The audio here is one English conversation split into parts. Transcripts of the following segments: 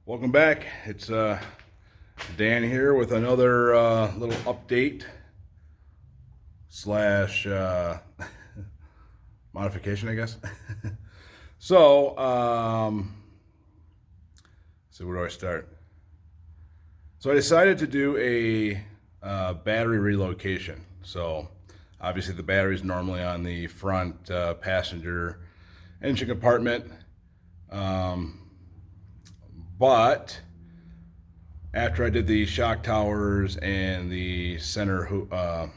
Welcome back. It's Dan here with another little update slash modification, I guess. So where do I start? So I decided to do a battery relocation. So obviously the battery is normally on the front passenger engine compartment. But after I did the shock towers and the the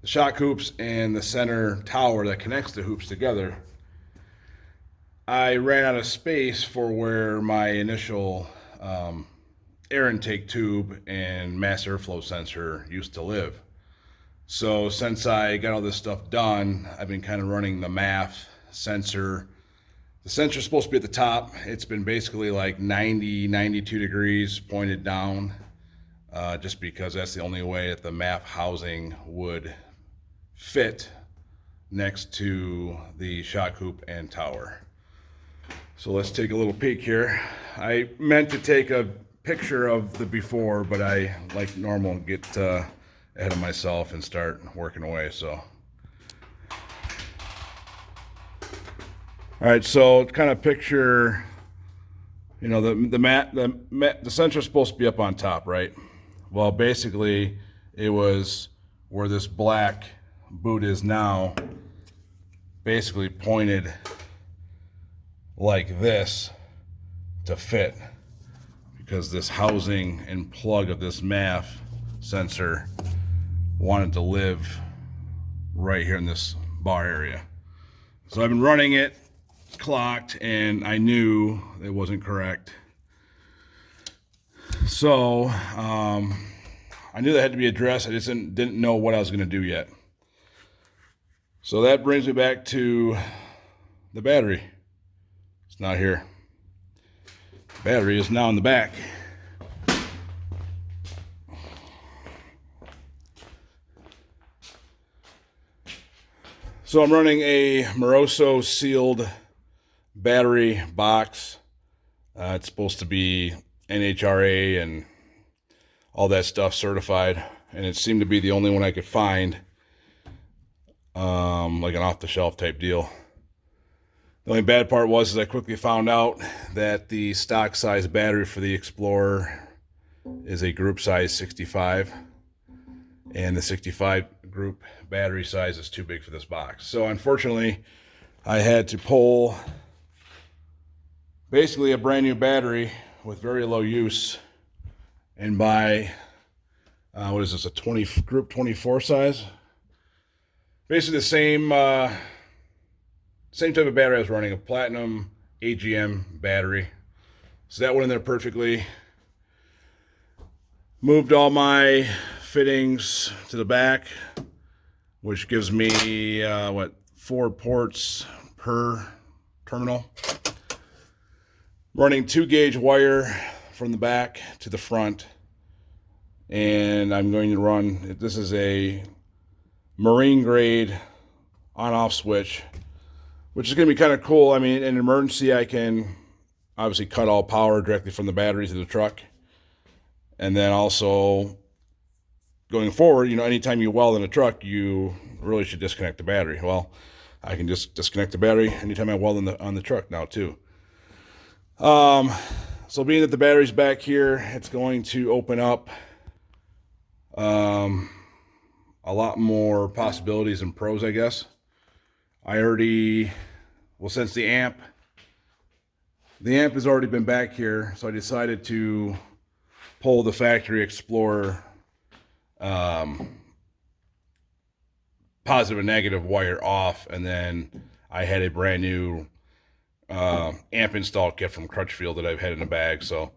shock hoops and the center tower that connects the hoops together, I ran out of space for where my initial air intake tube and mass airflow sensor used to live. So since I got all this stuff done, I've been kind of running the MAF sensor. The sensor's supposed to be at the top. It's been basically like 90, 92 degrees pointed down, just because that's the only way that the MAF housing would fit next to the shock hoop and tower. So let's take a little peek here. I meant to take a picture of the before, but I, like normal, get ahead of myself and start working away, so. All right, so kind of picture, you know, the sensor's supposed to be up on top, right? Well, basically, it was where this black boot is now, basically pointed like this to fit, because this housing and plug of this MAF sensor wanted to live right here in this bar area. So I've been running it clocked, and I knew it wasn't correct. So I knew that had to be addressed. I just didn't know what I was going to do yet. So that brings me back to the battery. It's not here. The battery is now in the back. So I'm running a Moroso sealed battery box. It's supposed to be NHRA and all that stuff certified, and it seemed to be the only one I could find, like an off-the-shelf type deal. The only bad part was I quickly found out that the stock size battery for the Explorer is a group size 65, and the 65 group battery size is too big for this box. So unfortunately, I had to pull basically a brand new battery with very low use and buy, what is this, a group 24 size? Basically the same type of battery I was running, a platinum AGM battery. So that went in there perfectly. Moved all my fittings to the back, which gives me, 4 ports per terminal. Running 2-gauge wire from the back to the front, and I'm going to run, this is a marine grade on-off switch, which is going to be kind of cool. I mean, in an emergency, I can obviously cut all power directly from the battery to the truck, and then also going forward, you know, anytime you weld in a truck, you really should disconnect the battery. Well, I can just disconnect the battery anytime I weld on the truck now too. So being that the battery's back here, it's going to open up a lot more possibilities and pros, I guess. Since the amp has already been back here, so I decided to pull the factory Explorer positive and negative wire off, and then I had a brand new amp install kit from Crutchfield that I've had in a bag. So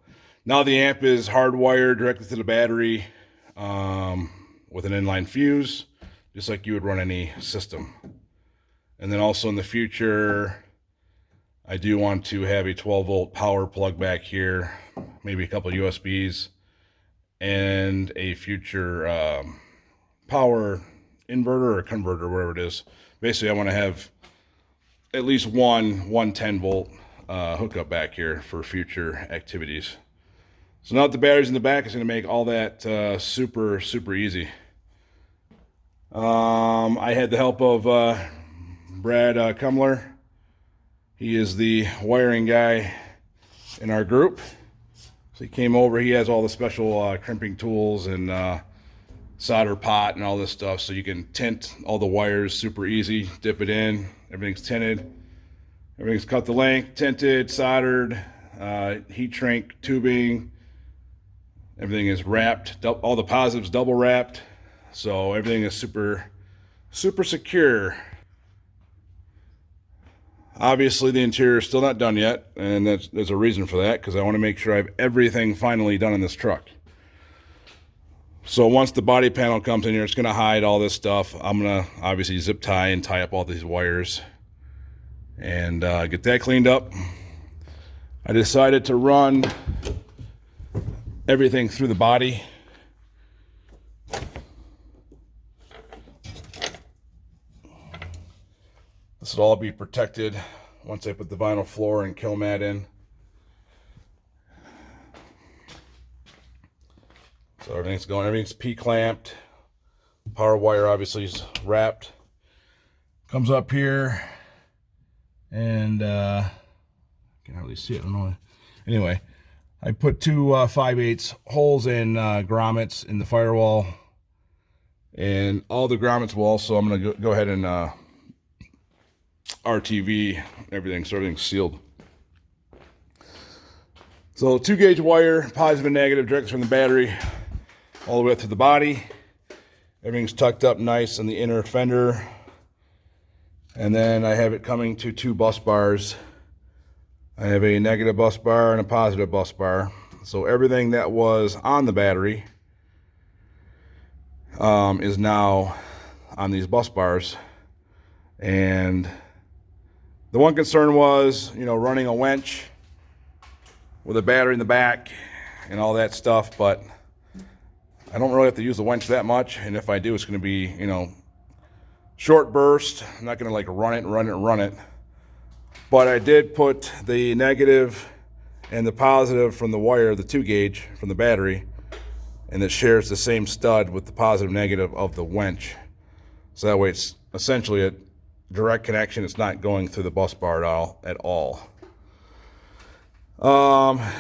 now the amp is hardwired directly to the battery with an inline fuse, just like you would run any system. And then also in the future, I do want to have a 12-volt power plug back here, maybe a couple of USBs, and a future power inverter or converter, whatever it is. Basically, I want to have at least one 10-volt hookup back here for future activities. So now that the battery's in the back, it's going to make all that super easy. I had the help of Brad Kumler. He is the wiring guy in our group. So he came over. He has all the special crimping tools and solder pot and all this stuff, so you can tint all the wires super easy. Dip it in. Everything's tinted. Everything's cut the length, tinted, soldered, heat shrink tubing. Everything is wrapped. All the positives double wrapped. So everything is super secure. Obviously the interior is still not done yet, and there's a reason for that, because I want to make sure I have everything finally done in this truck. So once the body panel comes in here, it's going to hide all this stuff. I'm going to obviously zip tie and tie up all these wires and get that cleaned up. I decided to run everything through the body. This will all be protected once I put the vinyl floor and kill mat in. So everything's P-clamped. Power wire obviously is wrapped. Comes up here, and I can't really see it, I don't know. Anyway, I put two 5/8 holes in grommets in the firewall, and all the grommets will also, I'm going to go ahead and RTV everything, so everything's sealed. So 2-gauge wire, positive and negative, directly from the battery all the way up to the body. Everything's tucked up nice in the inner fender. And then I have it coming to 2 bus bars. I have a negative bus bar and a positive bus bar. So everything that was on the battery is now on these bus bars. And the one concern was, running a winch with a battery in the back and all that stuff, but I don't really have to use the winch that much, and if I do, it's going to be, short burst. I'm not going to like run it. But I did put the negative and the positive from the wire, the 2-gauge from the battery, and it shares the same stud with the positive negative of the winch. So that way it's essentially a direct connection. It's not going through the bus bar at all.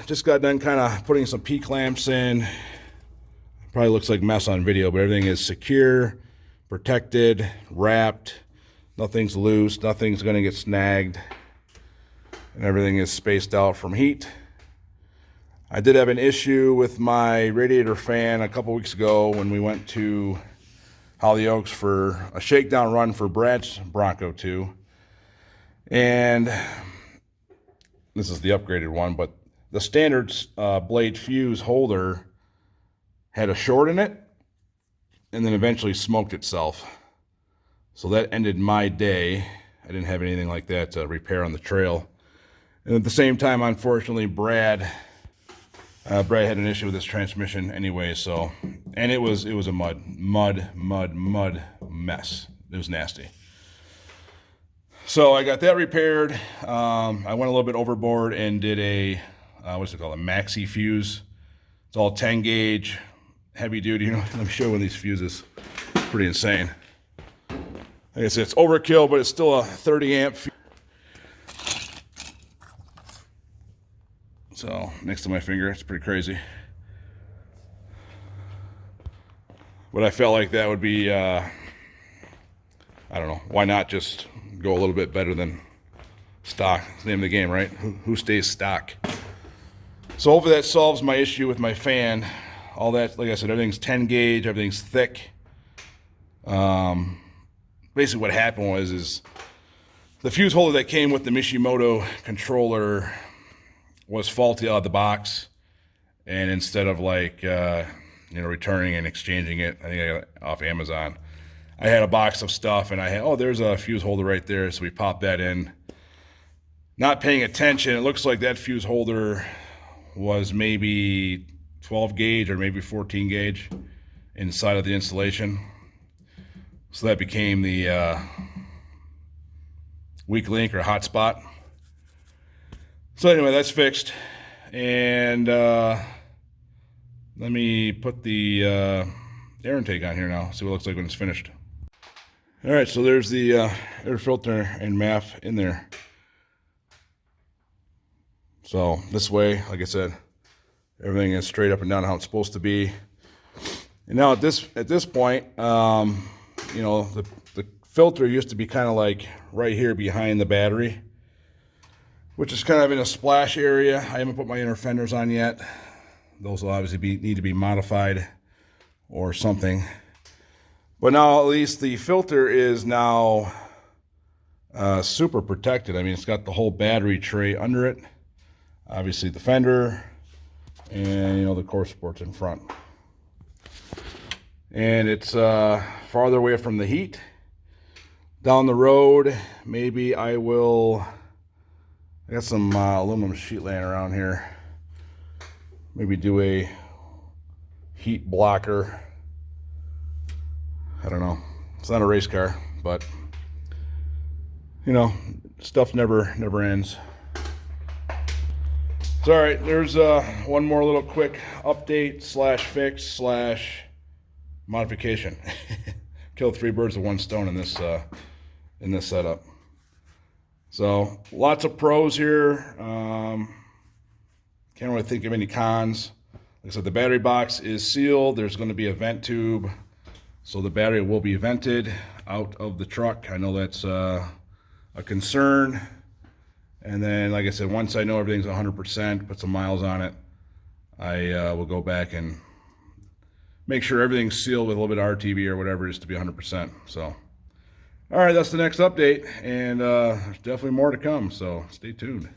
Just got done kind of putting some P-clamps in. Probably looks like mess on video, but everything is secure, protected, wrapped. Nothing's loose, nothing's going to get snagged, and everything is spaced out from heat. I did have an issue with my radiator fan a couple weeks ago when we went to Hollyoaks for a shakedown run for Brad's Bronco 2. And this is the upgraded one, but the standard blade fuse holder had a short in it and then eventually smoked itself. So that ended my day. I didn't have anything like that to repair on the trail. And at the same time, unfortunately, Brad had an issue with his transmission anyway, so, and it was a mud mess. It was nasty. So I got that repaired. I went a little bit overboard and did a, what's it called, a maxi fuse. It's all 10 gauge, heavy duty. Let me show you one of these fuses. It's pretty insane. Like I said, it's overkill, but it's still a 30 amp fuse. So next to my finger, it's pretty crazy. But I felt like that would be, I don't know, why not just go a little bit better than stock? It's the name of the game, right? Who stays stock? So hopefully that solves my issue with my fan. All that, like I said, everything's 10 gauge, everything's thick. Basically what happened was the fuse holder that came with the Mishimoto controller was faulty out of the box, and instead of like returning and exchanging it, I think I got it off Amazon, I had a box of stuff, and I had, oh, there's a fuse holder right there, so we popped that in. Not paying attention, it looks like that fuse holder was maybe 12 gauge or maybe 14 gauge inside of the installation. So that became the weak link or hot spot. So anyway, that's fixed. And let me put the air intake on here now, see what it looks like when it's finished. All right, so there's the air filter and MAF in there. So this way, like I said, everything is straight up and down how it's supposed to be. And now at this point, you know, the filter used to be kind of like right here behind the battery, which is kind of in a splash area. I haven't put my inner fenders on yet. Those will obviously need to be modified or something. But now at least the filter is now super protected. I mean, it's got the whole battery tray under it. Obviously the fender and, you know, the core supports in front. And it's farther away from the heat. Down the road, maybe I got some aluminum sheet laying around here. Maybe do a heat blocker. I don't know. It's not a race car, but you know, stuff never ends. So, all right, there's one more little quick update slash fix slash modification. Killed 3 birds with 1 stone in this setup. So lots of pros here. Can't really think of any cons. Like I said, the battery box is sealed. There's going to be a vent tube, so the battery will be vented out of the truck. I know that's a concern. And then, like I said, once I know everything's 100%, put some miles on it, I will go back and make sure everything's sealed with a little bit of RTV or whatever it is to be 100%. So, all right, that's the next update, and there's definitely more to come, so stay tuned.